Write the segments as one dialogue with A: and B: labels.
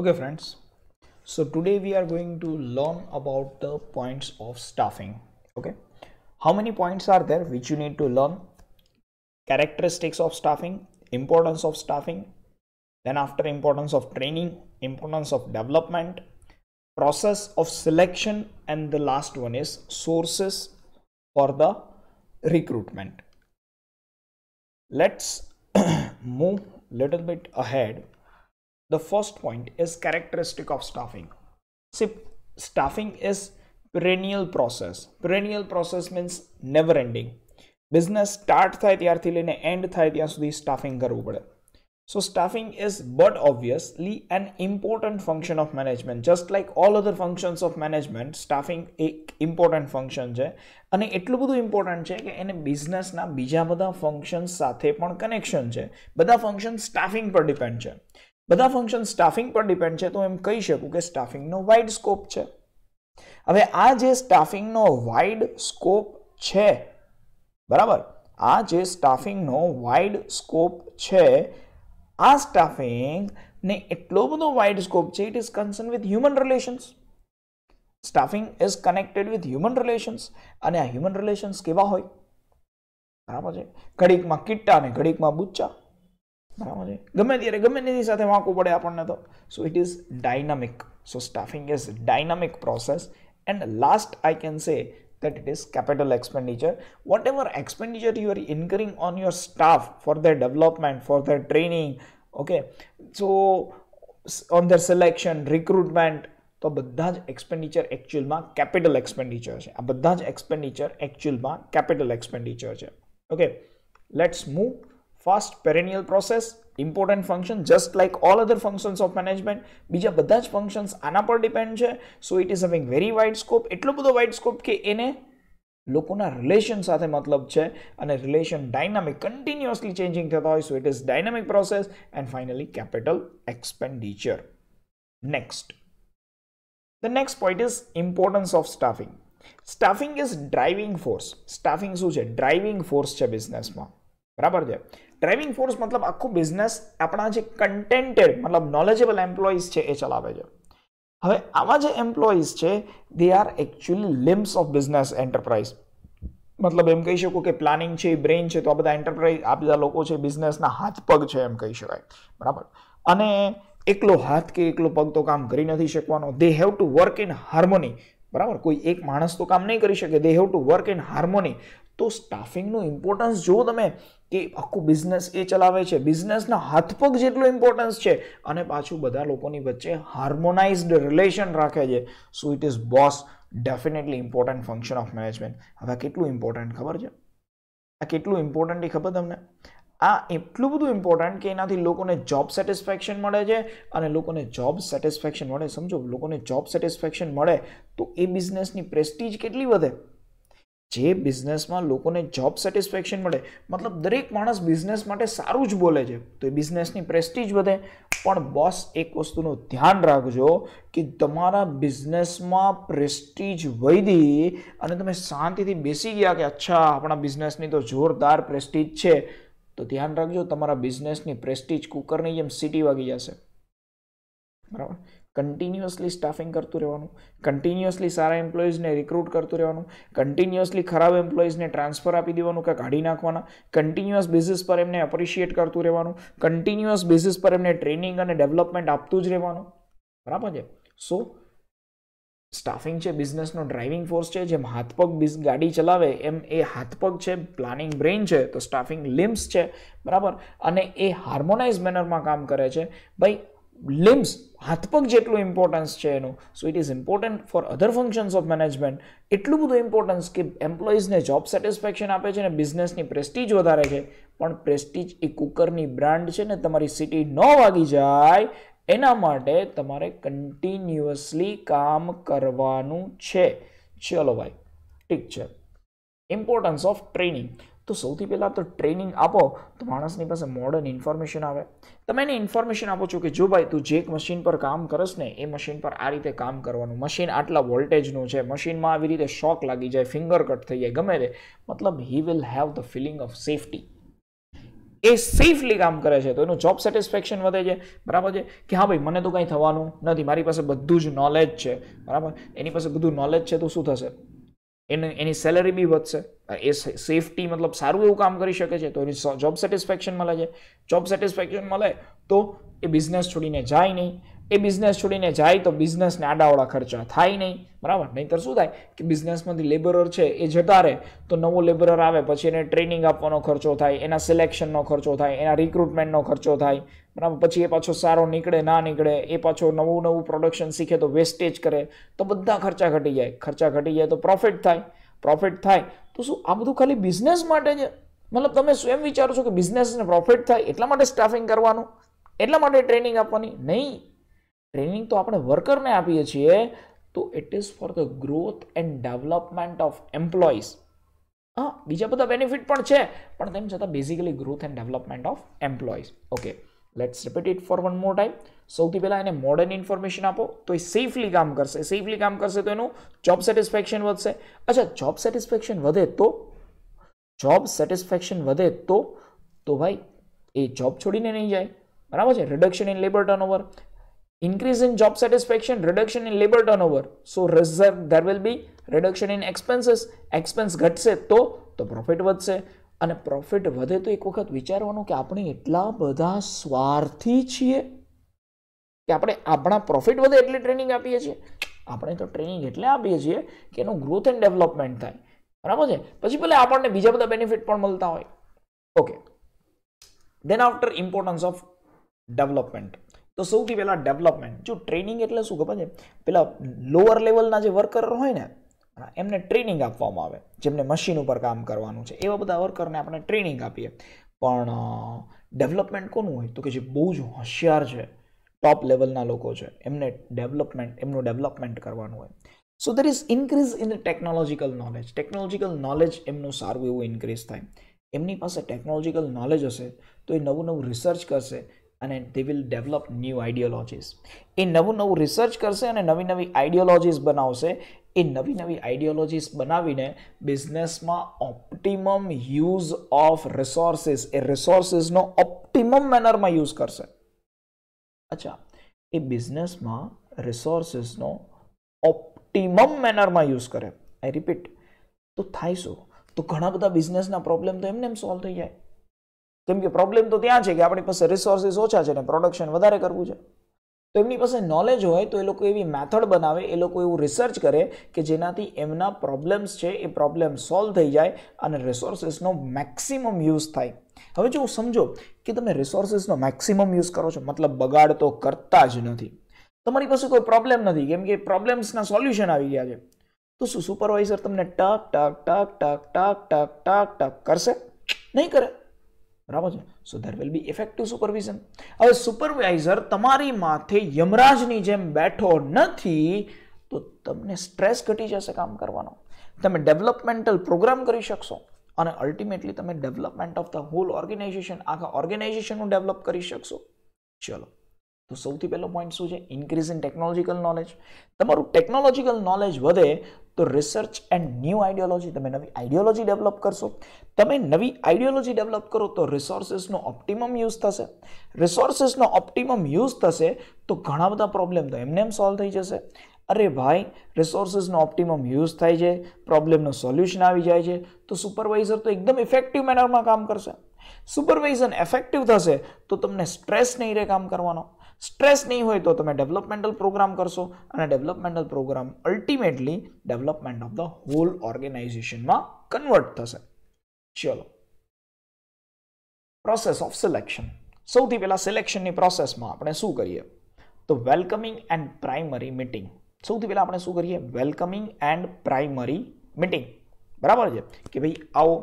A: Okay, friends. So today we are going to learn about the points of staffing. Okay, how many points are there which you need to learn? Characteristics of staffing, importance of staffing, then after importance of training, importance of development, process of selection, and the last one is sources for the recruitment. Let's move little bit ahead. The first point is characteristic of staffing. See, staffing is perennial process. Perennial process means never ending. Business start થાય ત્યારથી લઈને end થાય ત્યાં સુધી staffing કરવું પડે. So staffing is but obviously an important function of management. Just like all other functions of management, staffing એક important function છે અને એટલું બધું important છે કે એને બિઝનેસના બીજા બધા ફંક્શન્સ સાથે પણ કનેક્શન છે. બધા ફંક્શન સ્ટાફિંગ પર ડિપેન્ડ છે. બધા ફંક્શન સ્ટાફિંગ પર ડિપેન્ડ છે તો એમ કહી શકું કે સ્ટાફિંગનો વાઇડ સ્કોપ છે. હવે આ જે સ્ટાફિંગનો વાઇડ સ્કોપ છે, બરાબર, આ જે સ્ટાફિંગનો વાઇડ સ્કોપ છે, આ સ્ટાફિંગ ને એટલો બધો વાઇડ સ્કોપ છે, it is concern with human relations. Staffing is connected with human relations. અને આ હ્યુમન રિલેશન્સ કેવા હોય? બરાબર છે, ઘડીકમાં કિટ્ટા ને ઘડીકમાં બુચ્ચા. બરાબર છે, ગમે ત્યારે ગમે તેની સાથે વાંકવું પડે આપણને તો. So it is dynamic. So staffing is dynamic process. And last I can say that it is capital expenditure. Whatever expenditure you are incurring on your staff for their development, for their training, okay, so on their selection, recruitment, તો બધા જ expenditure actualમાં capital expenditure છે. આ બધા જ expenditure actualમાં capital expenditure છે. Okay, let's move fast. Perennial process, important function, just like all other functions of management. બીજા બધા જ functions આના પર ડિપેન્ડ છે. So it is having very wide scope. એટલો બધો wide scope કે એને લોકોના રિલેશન સાથે મતલબ છે અને રિલેશન ડાયનામિક કન્ટિન્યુઅસલી ચેન્જિંગ થતા હોય. So it is dynamic process. And finally capital expenditure. Next, the next point is importance of staffing. Staffing is driving force. Staffing શું છે? ડ્રાઇવિંગ ફોર્સ છે બિઝનેસમાં. બરાબર છે. ડ્રાઇવિંગ ફોર્સ મતલબ આખું બિઝનેસ આપણા જે કન્ટેન્ટેડ મતલબ નોલેજેબલ એમ્પ્લોઈઝ છે એ ચલાવે છે. હવે આવા જે એમ્પ્લોઈઝ છે they are actually limbs of business enterprise. મતલબ એમ કહી શકું કે પ્લાનિંગ છે, બ્રેઇન છે, તો આ બધા એન્ટરપ્રાઇઝ, આ બધા લોકો છે બિઝનેસના હાથ પગ છે એમ કહી શકાય. બરાબર. અને એકલો હાથ કે એકલો પગ તો કામ કરી નથી શકવાનો. They have to work in harmony. બરાબર, કોઈ એક માણસ તો કામ નહીં કરી શકે. They have to work in harmony. તો સ્ટાફિંગનું ઇમ્પોર્ટન્સ જુઓ તમે કે આખું બિઝનેસ એ ચલાવે છે, બિઝનેસના હાથપગ જેટલું ઇમ્પોર્ટન્સ છે અને પાછું બધા લોકોની વચ્ચે હાર્મોનાઇઝડ રિલેશન રાખે છે. So it is boss definitely important function of management. હવે કેટલું ઇમ્પોર્ટન્ટ ખબર છે? આ કેટલું ઇમ્પોર્ટન્ટ એ ખબર તમને? આ એટલું બધું ઇમ્પોર્ટન્ટ કે એનાથી લોકોને જોબ સેટિસ્ફેક્શન મળે છે. અને લોકોને જોબ સેટિસ્ફેક્શન મળે, સમજો, લોકોને જોબ સેટિસ્ફેક્શન મળે તો એ બિઝનેસની પ્રેસ્ટીજ કેટલી વધે. જે બિઝનેસમાં લોકોને જોબ સેટિસ્ફેક્શન મળે મતલબ દરેક માણસ બિઝનેસ માટે સારું જ બોલે છે તો એ બિઝનેસની પ્રેસ્ટીજ વધે. પણ બોસ એક વસ્તુનું ધ્યાન રાખજો કે તમારા બિઝનેસમાં પ્રેસ્ટીજ વધી અને તમે શાંતિથી બેસી ગયા કે અચ્છા આપણા બિઝનેસની તો જોરદાર પ્રેસ્ટીજ છે, તો ધ્યાન રાખજો તમારા બિઝનેસની પ્રેસ્ટીજ કુકરની જેમ સીટી વાગી જશે. બરાબર. કન્ટિન્યુઅસલી સ્ટાફિંગ કરતું રહેવાનું, કન્ટિન્યુઅસલી સારા એમ્પ્લોઈઝને રિક્રુટ કરતું રહેવાનું, કન્ટિન્યુઅસલી ખરાબ એમ્પ્લોઈઝને ટ્રાન્સફર આપી દેવાનું કે કાઢી નાખવાના, કન્ટિન્યુઅસ બેઝિસ પર એમને એપ્રિશિએટ કરતું રહેવાનું, કન્ટિન્યુઅસ બેઝિસ પર એમને ટ્રેનિંગ અને ડેવલપમેન્ટ આપતું જ રહેવાનું. બરાબર છે. સો સ્ટાફિંગ છે બિઝનેસનો ડ્રાઇવિંગ ફોર્સ છે. જેમ હાથપગ ગાડી ચલાવે એમ એ હાથપગ છે, પ્લાનિંગ બ્રેઇન છે, તો સ્ટાફિંગ લિમ્સ છે. બરાબર. અને એ હાર્મોનાઇઝ મેનરમાં કામ કરે છે. ભાઈ લિમ્સ હાથપગ જેટલું ઇમ્પોર્ટન્સ છે એનું. So it is important for other functions of management. એટલું બધું ઇમ્પોર્ટન્સ કે એમ્પ્લોઈઝને જોબ સેટિસ્ફેક્શન આપે છે અને બિઝનેસની પ્રેસ્ટીજ વધારે છે. પણ પ્રેસ્ટીજ એ કુકરની બ્રાન્ડ છે ને, તમારી સિટી ન વાગી જાય એના માટે તમારે કન્ટિન્યુઅસલી કામ કરવાનું છે. ચલો ભાઈ, ઠીક છે. Importance of training. તો સૌથી પહેલાં તો ટ્રેનિંગ આપો તો માણસની પાસે મોડર્ન ઇન્ફોર્મેશન આવે. તમે એને ઇન્ફોર્મેશન આપો છો કે જો ભાઈ તું જે મશીન પર કામ કરસ ને એ મશીન પર આ રીતે કામ કરવાનું, મશીન આટલા વોલ્ટેજનું છે, મશીનમાં આવી રીતે શોક લાગી જાય, ફિંગર કટ થઈ જાય, ગમે તે, મતલબ he will have the feeling of safety. એ સેફલી કામ કરે છે તો એનું જોબ સેટિસ્ફેક્શન વધે છે, બરાબર છે, કે હા ભાઈ મને તો કંઈ થવાનું નથી, મારી પાસે બધું જ નોલેજ છે, બરાબર, એની પાસે બધું નોલેજ છે તો શું થશે, એની સેલરી બી વધશે, એ સેફટી મતલબ સારું એવું કામ કરી શકે છે તો એની જોબ સેટિસ્ફેક્શન મળે છે, જોબ સેટિસ્ફેક્શન મળે તો એ બિઝનેસ છોડીને જાય નહીં, એ બિઝનેસ છોડીને જાય તો બિઝનેસને આડાવાળા ખર્ચા થાય નહીં, બરાબર, નહીંતર શું થાય કે બિઝનેસમાંથી લેબરર છે એ જતા રહે તો નવો લેબરર આવે પછી એને ટ્રેનિંગ આપવાનો ખર્ચો થાય, એના સિલેક્શનનો ખર્ચો થાય, એના રિક્રુટમેન્ટનો ખર્ચો થાય, બરાબર, પછી એ પાછો સારો નીકળે ના નીકળે, એ પાછો નવું પ્રોડક્શન શીખે તો વેસ્ટેજ કરે, તો બધા ખર્ચા ઘટી જાય, ખર્ચા ઘટી જાય તો પ્રોફિટ થાય, પ્રોફિટ થાય તો શું આ બધું ખાલી બિઝનેસ માટે છે, મતલબ તમે એમ વિચારો છો કે બિઝનેસને પ્રોફિટ થાય એટલા માટે સ્ટાફિંગ કરવાનું, એટલા માટે ટ્રેનિંગ આપવાની નહીં, ટ્રેનિંગ તો આપણે વર્કરને આપીએ છીએ તો it is for the growth and development of employees. હા, બીજા બધા બેનિફિટ પણ છે પણ તેમ છતાં basically growth and development of employees. Okay, let's repeat it for one more time. સૌથી પહેલાં એને મોડર્ન ઇન્ફોર્મેશન આપો તો એ સેફલી કામ કરશે, સેફલી કામ કરશે તો એનું જોબ સેટિસ્ફેક્શન વધશે. અચ્છા, જોબ સેટિસ્ફેક્શન વધે તો ભાઈ એ જોબ છોડીને નહીં જાય, બરાબર છે. Reduction in labour turnover, increase in job satisfaction, reduction in labor turnover, so there will be reduction in expenses, expense ઘટશે તો પ્રોફિટ વધશે, અને પ્રોફિટ વધે તો એક વખત વિચારવાનું કે આપણે એટલા બધા સ્વાર્થી છીએ કે આપણે આપણા પ્રોફિટ વધે એટલે ટ્રેનિંગ આપીએ છીએ. આપણે તો ટ્રેનિંગ એટલે આપીએ છીએ કે એનું ગ્રોથ એન્ડ ડેવલપમેન્ટ થાય, બરાબર છે, પછી ભલે આપણને બીજા બધા બેનિફિટ પણ મળતા હોય. Okay, then after importance of development. તો સૌથી પહેલા ડેવલપમેન્ટ. જો ટ્રેનિંગ એટલે શું ખબર છે, પેલા લોઅર લેવલના જે વર્કર હોય ને એમને ટ્રેનિંગ આપવામાં આવે, જેમને મશીન ઉપર કામ કરવાનું છે એવા બધા વર્કરને આપણે ટ્રેનિંગ આપીએ. પણ ડેવલપમેન્ટ કોનું હોય તો કે જે બહુ જ હોશિયાર છે, ટોપ લેવલના લોકો છે, એમનું ડેવલપમેન્ટ કરવાનું હોય. So there is increase in the technological knowledge એમનું સારું એવું ઇન્ક્રીઝ થાય. એમની પાસે ટેકનોલોજીકલ નોલેજ હશે તો એ નવું રિસર્ચ કરશે અને they will develop new ideologies. એ નવું રિસર્ચ કરશે અને નવી આઈડિયોલોજીસ બનાવશે. એ નવી આઈડિયોલોજીસ બનાવીને બિઝનેસમાં ઓપ્ટિમમ યુઝ ઓફ રિસોર્સિસ, એ રિસોર્સિસનો ઓપ્ટિમમ મેનરમાં યુઝ કરશે. અચ્છા, એ બિઝનેસમાં રિસોર્સિસનો ઓપ્ટિમમ મેનરમાં યુઝ કરે, આઈ રિપીટ, તો થાય શું, તો ઘણા બધા બિઝનેસના પ્રોબ્લેમ તો એમને સોલ્વ થઈ જાય. કેમ કે પ્રોબ્લેમ તો ત્યાં છે કે આપણી પાસે રિસોર્સિસ ઓછા છે ને પ્રોડક્શન વધારે કરવું છે. તો એમની પાસે નોલેજ હોય તો એ લોકો એવી મેથડ બનાવે, એ લોકો એવું રિસર્ચ કરે કે જેનાથી એમના પ્રોબ્લેમ્સ છે એ પ્રોબ્લેમ સોલ્વ થઈ જાય અને રિસોર્સિસનો મેક્સિમમ યુઝ થાય. હવે જો સમજો કે તમે રિસોર્સિસનો મેક્સિમમ યુઝ કરો છો, મતલબ બગાડ તો કરતા જ નથી, તમારી પાસે કોઈ પ્રોબ્લેમ નથી કેમ કે પ્રોબ્લેમ્સના સોલ્યુશન આવી ગયા છે, તો શું સુપરવાઇઝર તમને ટક કરશે? નહીં કરે, બરાબર છે. So there will be effective supervision. હવે સુપરવાઇઝર તમારી માથે યમરાજની જેમ બેઠો નથી તો તમને સ્ટ્રેસ ઘટી જશે કામ કરવાનો, તમે ડેવલપમેન્ટલ પ્રોગ્રામ કરી શકશો અને અલ્ટિમેટલી તમે development of the whole organization, આખા ઓર્ગેનાઇઝેશનનું ડેવલપ કરી શકશો. ચલો, તો સૌથી પહેલો પોઈન્ટ શું છે? Increase in technological knowledge. તમારું ટેકનોલોજીકલ નોલેજ વધે તો રિસર્ચ એન્ડ ન્યૂ આઈડિયોલોજી, તમે નવી આઈડિયોલોજી ડેવલપ કરશો. તમે નવી આઈડિયોલોજી ડેવલપ કરો તો રિસોર્સિસનો ઓપ્ટિમમ યુઝ થશે. રિસોર્સિસનો ઓપ્ટિમમ યુઝ થશે તો ઘણા બધા પ્રોબ્લેમ તો એમને એમ સોલ્વ થઈ જશે. અરે ભાઈ, રિસોર્સિસનો ઓપ્ટિમમ યુઝ થાય છે, પ્રોબ્લેમનું સોલ્યુશન આવી જાય છે, તો સુપરવાઇઝર તો એકદમ ઇફેક્ટિવ મેનરમાં કામ કરશે. સુપરવાઇઝન એફેક્ટિવ થશે તો તમને સ્ટ્રેસ નહીં રહે કામ કરવાનો. સ્ટ્રેસ નહીં હોય તો તમે ડેવલપમેન્ટલ પ્રોગ્રામ કરશો અને developmental program ultimately development of the whole ઓર્ગેનાઇઝેશનમાં કન્વર્ટ થશે. ચલો, પ્રોસેસ ઓફ સિલેક્શન. સૌથી પહેલા સિલેક્શનની પ્રોસેસમાં આપણે શું કરીએ તો વેલકમિંગ એન્ડ પ્રાઇમરી મીટિંગ. સૌથી પહેલા આપણે શું કરીએ? Welcoming and primary meeting. બરાબર છે કે ભાઈ આવો,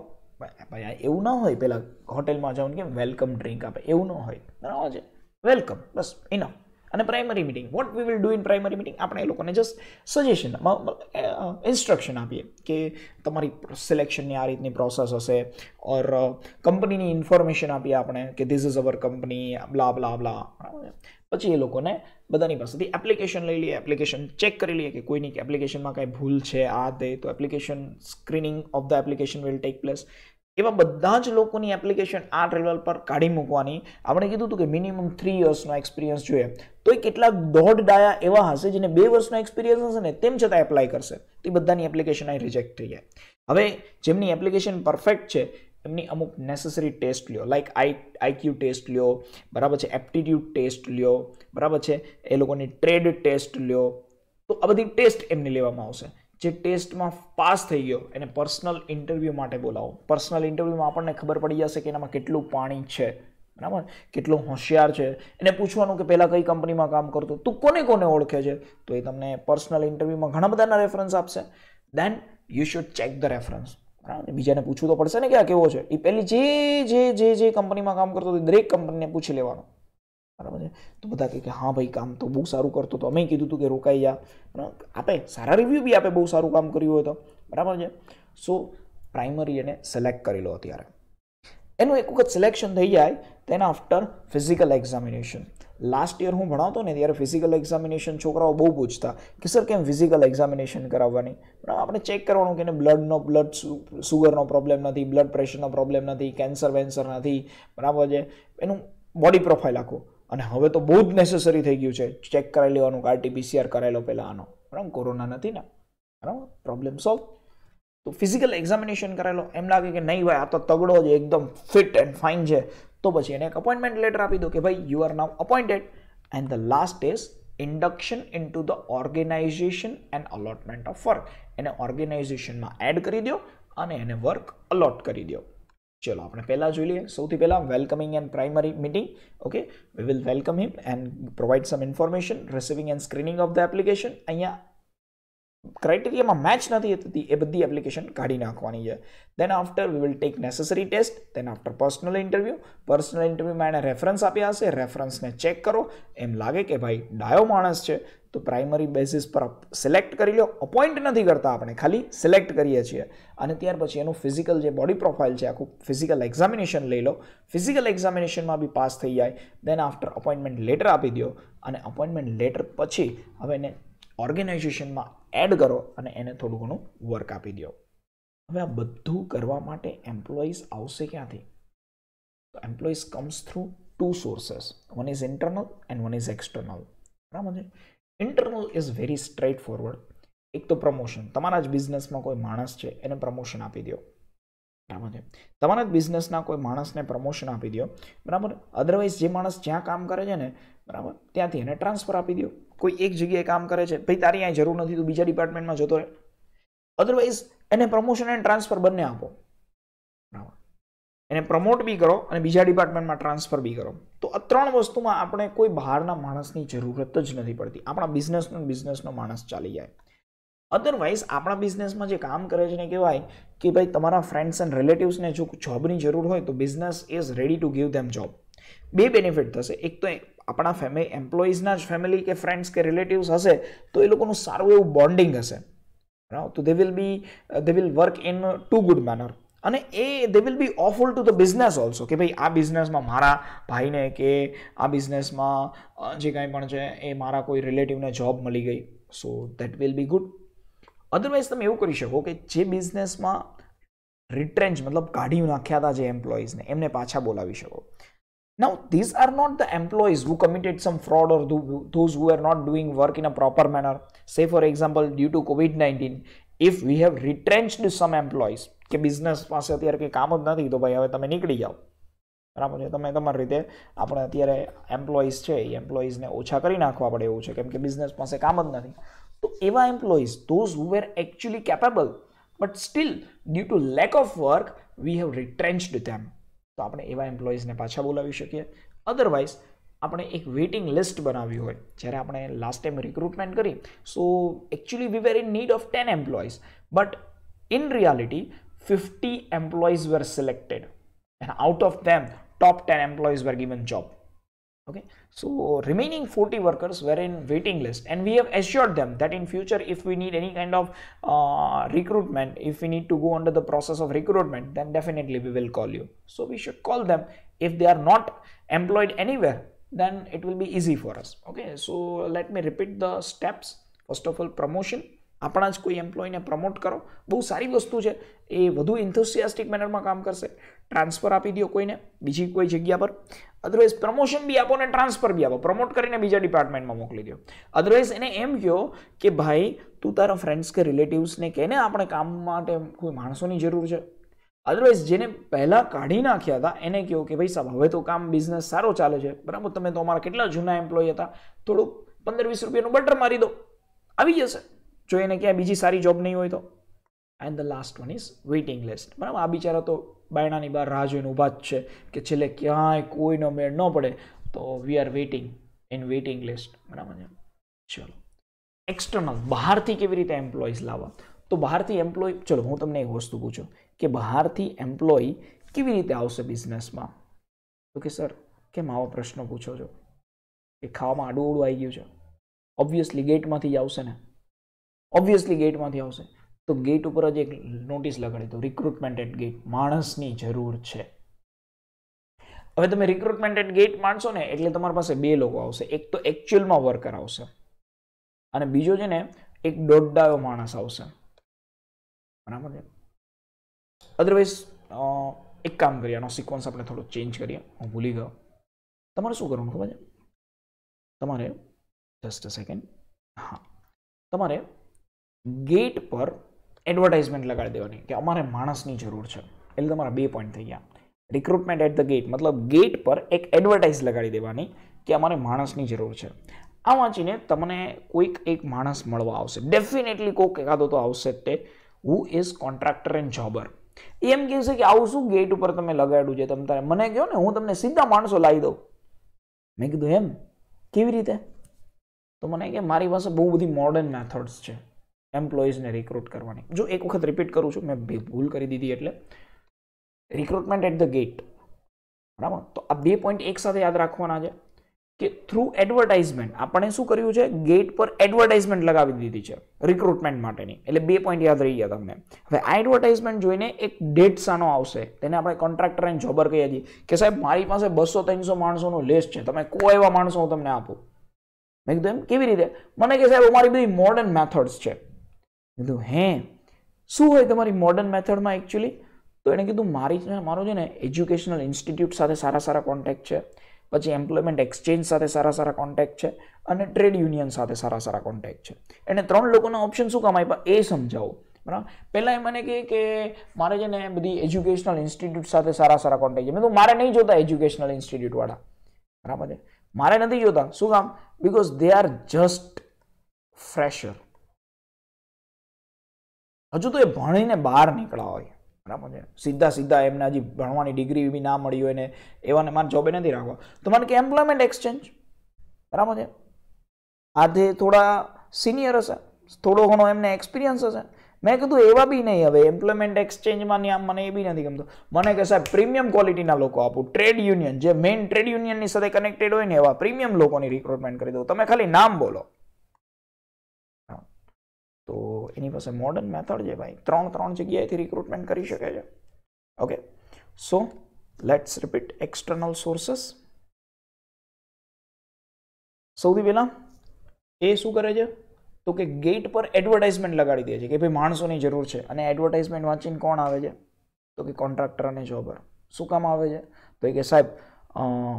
A: ભાઈ એવું ના હોય પેલા હોટેલમાં જાઓ કે વેલકમ ડ્રિંક આપે, એવું ન હોય, બરાબર છે, વેલકમ બસ ઇનફ. અને primary meeting, what we will do in primary meeting, આપણે એ લોકોને જસ્ટ સજેશન, ઇન્સ્ટ્રક્શન આપીએ કે તમારી સિલેક્શનની આ રીતની પ્રોસેસ હશે, ઓર કંપનીની ઇન્ફોર્મેશન આપીએ આપણે કે ધીસ ઇઝ અવર કંપની, બ્લા બ્લા બ્લા. પછી એ લોકોને બધાની પાસેથી એપ્લિકેશન લઈ લઈએ, એપ્લિકેશન ચેક કરી લઈએ કે કોઈની એપ્લિકેશનમાં કાંઈ ભૂલ છે આ તે, તો application screening of the application will take place. એવા બધા જ લોકોની એપ્લિકેશન આ લેવલ પર કાઢી મૂકવાની. આપણે કીધું હતું કે મિનિમમ 3 યર્સનો એક્સપિરિયન્સ જોઈએ, તો એ કેટલાક દોઢ ડાયા એવા હશે જેને 2 વર્ષનો એક્સપિરિયન્સ હશે ને તેમ છતાં એપ્લાય કરશે, તો એ બધાની એપ્લિકેશન અહીં રિજેક્ટ થઈ જાય. હવે જેમની એપ્લિકેશન પરફેક્ટ છે એમની અમુક નેસેસરી ટેસ્ટ લ્યો, લાઈક આઈક્યુ ટેસ્ટ લ્યો, બરાબર છે, એપ્ટિટ્યૂડ ટેસ્ટ લ્યો, બરાબર છે, એ લોકોની ટ્રેડ ટેસ્ટ લ્યો, તો આ બધી ટેસ્ટ એમની લેવામાં આવશે. જે ટેસ્ટમાં પાસ થઈ ગયો એને પર્સનલ ઇન્ટરવ્યૂ માટે બોલાવો. પર્સનલ ઇન્ટરવ્યૂમાં આપણને ખબર પડી જશે કે એનામાં કેટલું પાણી છે, બરાબર, કેટલો હોશિયાર છે. એને પૂછવાનું કે પહેલાં કઈ કંપનીમાં કામ કરતો, તું કોને કોને ઓળખે છે, તો એ તમને પર્સનલ ઇન્ટરવ્યૂમાં ઘણા બધાના રેફરન્સ આપશે. Then you should check the reference. બરાબર, બીજાને પૂછવું તો પડશે ને કે આ કેવો છે. એ પહેલી જે કંપનીમાં કામ કરતો હતો દરેક કંપનીને પૂછી લેવાનું, બરાબર છે. તો બધા કહે કે હા ભાઈ કામ તો બહુ સારું કરતો હતો, અમે કીધું હતું કે રોકાઈ જા, આપે સારા રિવ્યૂ બી આપે, બહુ સારું કામ કર્યું હોય તો, બરાબર છે. સો પ્રાઇમરી એને સિલેક્ટ કરી લો. અત્યારે એનું એક વખત સિલેક્શન થઈ જાય તેના after physical examination. Last year હું ભણાવતો ને ત્યારે ફિઝિકલ એક્ઝામિનેશન છોકરાઓ બહુ પૂછતા કે સર કેમ ફિઝિકલ એક્ઝામિનેશન કરાવવાની. બરાબર, આપણે ચેક કરવાનું કે એને બ્લડ સુગરનો પ્રોબ્લેમ નથી, બ્લડ પ્રેશરનો પ્રોબ્લેમ નથી, કેન્સર નથી, બરાબર છે, એનું બોડી પ્રોફાઇલ આખું. અને હવે તો બહુ જ નેસેસરી થઈ ગયું છે ચેક કરાવી લેવાનું કે RT-PCR કરાયેલો પહેલાં આનો, બરાબર, કોરોના નથી ને, બરાબર, પ્રોબ્લેમ સોલ્વ. તો ફિઝિકલ એક્ઝામિનેશન કરેલો, એમ લાગે કે નહીં ભાઈ આ તો તગડો છે, એકદમ ફિટ એન્ડ ફાઇન છે, તો પછી એને એક અપોઇન્ટમેન્ટ લેટર આપી દો કે ભાઈ you are now appointed. And the last is induction into the organization and allotment of work. એને ઓર્ગેનાઇઝેશનમાં એડ કરી દો અને એને વર્ક અલોટ કરી દો. ચલો આપણે પહેલાં જોઈ લઈએ. સૌથી પહેલાં welcoming and primary meeting. Okay, we will welcome him and provide some information, receiving end screening of the application. અહીંયા ક્રાઇટેરિયામાં મેચ નથી થતી એ બધી એપ્લિકેશન કાઢી નાખવાની છે. Then after we will take necessary test. Then after personal interview. Personal ઇન્ટરવ્યૂમાં એને reference આપ્યા હશે, રેફરન્સને ચેક કરો. એમ લાગે કે ભાઈ ડાયો માણસ છે તો પ્રાઇમરી બેસિસ પર સિલેક્ટ કરી લો. અપોઇન્ટ નથી કરતા આપણે, ખાલી સિલેક્ટ કરીએ છીએ. અને ત્યાર પછી એનું ફિઝિકલ જે બોડી પ્રોફાઇલ છે આખું ફિઝિકલ એક્ઝામિનેશન લઈ લો. ફિઝિકલ એક્ઝામિનેશનમાં બી પાસ થઈ જાય. દેન આફ્ટર અપોઇન્ટમેન્ટ લેટર આપી દો. અને અપોઇન્ટમેન્ટ લેટર પછી હવે એને ઓર્ગેનાઇઝેશનમાં એડ કરો અને એને થોડું ઘણું વર્ક આપી દો. હવે આ બધું કરવા માટે એમ્પ્લોઈઝ આવશે ક્યાંથી? તો employees comes through 2 sources. One is internal and one is external. બરાબર છે. Internal is very straight forward. એક તો પ્રમોશન. તમારા જ બિઝનેસમાં કોઈ માણસ છે એને પ્રમોશન આપી દો, બરાબર છે. તમારા જ બિઝનેસના કોઈ માણસને પ્રમોશન આપી દો, બરાબર. અધરવાઇઝ જે માણસ જ્યાં કામ કરે છે ને, બરાબર, ત્યાંથી એને ટ્રાન્સફર આપી દો. કોઈ એક જગ્યાએ કામ કરે છે, ભાઈ તારી અહીં જરૂર નથી, તું બીજા ડિપાર્ટમેન્ટમાં જતો રહે. અધરવાઇઝ એને પ્રમોશન એન્ડ ટ્રાન્સફર બંને આપો, બરાબર. એને પ્રમોટ બી કરો અને બીજા ડિપાર્ટમેન્ટમાં ટ્રાન્સફર બી કરો. તો આ 3 વસ્તુમાં આપણે કોઈ બહારના માણસની જરૂરત જ નથી પડતી. આપણા બિઝનેસનો માણસ ચાલી જાય. અધરવાઇઝ આપણા બિઝનેસમાં જે કામ કરે છે ને કહેવાય કે ભાઈ તમારા ફ્રેન્ડ્સ એન્ડ રિલેટિવ્સને જો જોબની જરૂર હોય તો business is ready to give them job. 2 benefit થશે. એક તો આપણા એમ્પ્લોઈઝના જ ફેમિલી કે ફ્રેન્ડ્સ કે રિલેટિવ્સ હશે તો એ લોકોનું સારું એવું બોન્ડિંગ હશે, બરાબર. તો they will work in to good manner. અને they will be offer to the business also કે ભાઈ આ બિઝનેસમાં મારા ભાઈને કે આ બિઝનેસમાં જે કાંઈ પણ છે એ મારા કોઈ રિલેટિવને જોબ મળી ગઈ. So that will be good. Otherwise તમે એવું કરી શકો કે જે બિઝનેસમાં રિટ્રેન્ચ મતલબ કાઢી નાખ્યા હતા જે એમ્પ્લોઈઝને, એમને પાછા બોલાવી શકો. Now, these are not the employees who committed some fraud or those who are not doing work in a proper manner. Say, for example, due to COVID-19, if we have retrenched some employees, કે business પાસે અત્યારે કંઈ કામ જ નથી તો ભાઈ હવે તમે નીકળી જાઓ, બરાબર છે. તમે તમારી રીતે આપણે અત્યારે એમ્પ્લોઈઝ છે એ એમ્પ્લોઈઝને ઓછા કરી નાખવા પડે એવું છે કેમ કે બિઝનેસ પાસે કામ જ નથી. તો એવા employees, those who were actually capable but still due to lack of work we have retrenched them. તો આપણે એવા એમ્પ્લોઈઝને પાછા બોલાવી શકીએ. અધરવાઇઝ આપણે એક વેઇટિંગ લિસ્ટ બનાવ્યું હોય જ્યારે આપણે લાસ્ટ ટાઈમ રિક્રુટમેન્ટ કરી, so actually we were in need of 10 employees but in reality 50 employees were selected and out of them top 10 employees were given job. Okay, so remaining 40 workers were in waiting list and we have assured them that in future if we need any kind of recruitment, if we need to go under the process of recruitment, then definitely we will call you. So we should call them. If they are not employed anywhere, then it will be easy for us. Okay, so let me repeat the steps. First of all, promotion, આપણા જ કોઈ એમ્પ્લોયને promote કરો, બહુ સારી વસ્તુ છે, એ વધુ ઇન્થુસિયાસ્ટિક મેનરમાં કામ કરશે. ટ્રાન્સફર આપી દો કોઈને બીજી કોઈ જગ્યા પર, અધરવાઇઝ પ્રમોશન બી આપો ને ટ્રાન્સફર બી આપો, પ્રમોટ કરીને બીજા ડિપાર્ટમેન્ટમાં મોકલી દો. અધરવાઇઝ એને એમ કહો કે ભાઈ તું તારા ફ્રેન્ડ્સ કે રિલેટિવ્સને કહે ને આપણે કામ માટે કોઈ માણસોની જરૂર છે. અધરવાઇઝ જેને પહેલાં કાઢી નાખ્યા હતા એને કહો કે ભાઈ સાહેબ હવે તો કામ બિઝનેસ સારો ચાલે છે, બરાબર, તમે તો અમારા કેટલા જૂના એમ્પ્લોય હતા, થોડુંક 15-20 રૂપિયાનું બટર મારી દો, આવી જશે જો એને ક્યાંય બીજી સારી જોબ નહીં હોય તો. And the last one is waiting list. બરાબર, આ બિચારા તો બાયણાની બહાર રાહ જોઈને ઊભા જ છે કે છેલ્લે ક્યાંય કોઈનો મેળ ન પડે તો we are waiting in waiting list. બરાબર છે. ચલો, એક્સટર્નલ, બહારથી કેવી રીતે એમ્પ્લોઈઝ લાવવા? તો બહારથી એમ્પ્લોય, ચલો હું તમને એક વસ્તુ પૂછું કે બહારથી એમ્પ્લોય કેવી રીતે આવશે બિઝનેસમાં? તો કે સર કેમ આવા પ્રશ્નો પૂછો છો, કે ખાવામાં આડું અવળું આવી ગયું છે? ઓબ્વિયસલી ગેટમાંથી જ આવશે ને, ઓબ્વિયસલી ગેટમાંથી આવશે. તો ગેટ ઉપર જ એક નોટિસ લગાડી દો, રિક્રુટમેન્ટ એટ ગેટ, માણસની જરૂર છે. હવે તમે રિક્રુટમેન્ટ એટ ગેટ માણશો ને એટલે તમારી પાસે બે લોકો આવશે, એક તો એકચ્યુઅલમાં વર્કર આવશે અને બીજો છે ને એક દોડડાયો માણસ આવશે. બરાબર છે. અધરવાઇઝ એક કામ કરીએ, આનો સિક્વન્સ આપણે થોડો ચેન્જ કરીએ, હું ભૂલી ગયો. તમારે શું કરવાનું ખબર છે? તમારે જસ્ટ અ સેકન્ડ, હા, તમારે ગેટ પર એડવર્ટાઇઝમેન્ટ લગાડી દેવાની કે અમારે માણસની જરૂર છે. એટલે તમારા 2 પોઈન્ટ થઈ ગયા. રિક્રુટમેન્ટ એટ ધ ગેટ મતલબ ગેટ પર એક એડવર્ટાઇઝ લગાડી દેવાની કે અમારે માણસની જરૂર છે. આ વાંચીને તમને કોઈક એક માણસ મળવા આવશે, ડેફિનેટલી કોઈક એકાદો તો આવશે જ તે, who is contractor and jobber. એમ કહેશે કે આવું શું ગેટ ઉપર તમે લગાડ્યું છે, તમે મને કહો ને, હું તમને સીધા માણસો લાવી દઉં. મેં કીધું એમ કેવી રીતે? તો મને કે મારી પાસે બહુ બધી મોડર્ન મેથડ્સ છે એમ્પ્લોઈઝને રિક્રુટ કરવાની. જો એક વખત રિપીટ કરું છું, મેં ભૂલ કરી દીધી, એટલે રિક્રુટમેન્ટ એટ ધ ગેટ. બરાબર, તો આ 2 પોઈન્ટ એક સાથે યાદ રાખવાના છે કે થ્રુ એડવર્ટાઇઝમેન્ટ આપણે શું કર્યું છે, ગેટ પર એડવર્ટાઇઝમેન્ટ લગાવી દીધી છે રિક્રુટમેન્ટ માટેની. એટલે 2 પોઈન્ટ યાદ રહી ગયા તમને. હવે આ એડવર્ટાઇઝમેન્ટ જોઈને એક ડેટ સાનો આવશે, તેને આપણે કોન્ટ્રાક્ટર એન્ડ જોબર કહીએ છીએ કે સાહેબ મારી પાસે 200-300 માણસોનું લિસ્ટ છે, તમે કોઈ એવા માણસો હું તમને આપું. મેં કીધું એમ કેવી રીતે? મને કે સાહેબ અમારી બધી મોડર્ન મેથડ્સ છે. કીધું હે, શું હોય તમારી મોડર્ન મેથડમાં એકચ્યુઅલી? તો એણે કીધું મારો છે ને એજ્યુકેશનલ ઇન્સ્ટિટ્યૂટ સાથે સારા કોન્ટેક્ટ છે, પછી એમ્પ્લોયમેન્ટ એક્સચેન્જ સાથે સારા કોન્ટેક્ટ છે અને ટ્રેડ યુનિયન સાથે સારા કોન્ટેક્ટ છે. એને 3 લોકોના ઓપ્શન શું કામ આપ્યા એ સમજાવો. બરાબર, પહેલાં એ મને કહે કે મારે છે ને બધી એજ્યુકેશનલ ઇન્સ્ટિટ્યૂટ સાથે સારા કોન્ટેક્ટ છે. મેં તો મારે નહીં જોતા એજ્યુકેશનલ ઇન્સ્ટિટ્યૂટવાળા. બરાબર છે, મારે નથી જોતા. શું કામ? Because they are just fresher, હજુ તો એ ભણીને બહાર નીકળ્યા હોય. બરાબર છે, સીધા એમને હજી ભણવાની ડિગ્રી બી ના મળી હોય ને એવાને મારે જોબે નથી રાખવા. તો મને કે એમ્પ્લોયમેન્ટ એક્સચેન્જ. બરાબર છે, આજે થોડા સિનિયર હશે, થોડો ઘણો એમને એક્સપિરિયન્સ હશે. મેં કીધું એવા બી નહીં, હવે એમ્પ્લોયમેન્ટ એક્સચેન્જમાં મને એ બી નથી ગમતું. મને કે સાહેબ પ્રીમિયમ ક્વોલિટીના લોકો આપું, ટ્રેડ યુનિયન, જે મેઇન ટ્રેડ યુનિયનની સાથે કનેક્ટેડ હોય ને એવા પ્રીમિયમ લોકોની રિક્રુટમેન્ટ કરી દઉં, તમે ખાલી નામ બોલો. તો એની પાસે મોડર્ન મેથડ છે ભાઈ, 3 જગ્યાએથી રિક્રુટમેન્ટ કરી શકે છે. Okay, so let's repeat external sources. સૌથી પહેલા એ શું કરે છે તો કે ગેટ પર એડવર્ટાઇઝમેન્ટ લગાડી દે છે કે ભાઈ માણસોની જરૂર છે, અને એડવર્ટાઇઝમેન્ટ વાંચીને કોણ આવે છે તો કે કોન્ટ્રાક્ટર અને જોબર. શું કામ આવે છે તો કે સાહેબ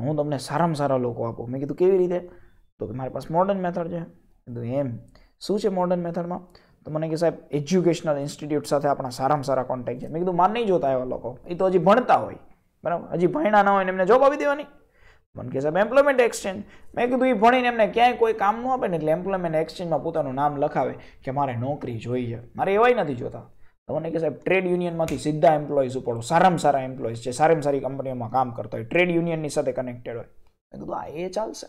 A: હું તમને સારામાં સારા લોકો આપું. મેં કીધું કેવી રીતે? તો કે મારી પાસે મોડર્ન મેથડ છે. કીધું એમ શું છે મોડર્ન મેથડમાં? તો મને કે સાહેબ એજ્યુકેશનલ ઇન્સ્ટિટ્યૂટ સાથે આપણા સારામાં સારા કોન્ટેક્ટ છે. મેં કીધું માર નહીં જોતા એવા લોકો, એ તો હજી ભણતા હોય. બરાબર, હજી ભણ્યા ના હોય ને એમને જોબ આપી દેવાની. મને કે સાહેબ એમ્પ્લોયમેન્ટ એક્સચેન્જ. મેં કીધું એ ભણીને એમને ક્યાંય કોઈ કામ ન આપે ને એટલે એમ્પ્લોયમેન્ટ એક્સચેન્જમાં પોતાનું નામ લખાવે કે મારે નોકરી જોઈએ, મારે એવાય નથી જોતા. તો મને કે સાહેબ ટ્રેડ યુનિયનમાંથી સીધા એમ્પ્લોઈઝ ઉપાડો, સારામાં સારા એમ્પ્લોઈઝ છે, સારામાં સારી કંપનીઓમાં કામ કરતા હોય, ટ્રેડ યુનિયનની સાથે કનેક્ટેડ હોય. મેં કીધું આ એ ચાલશે.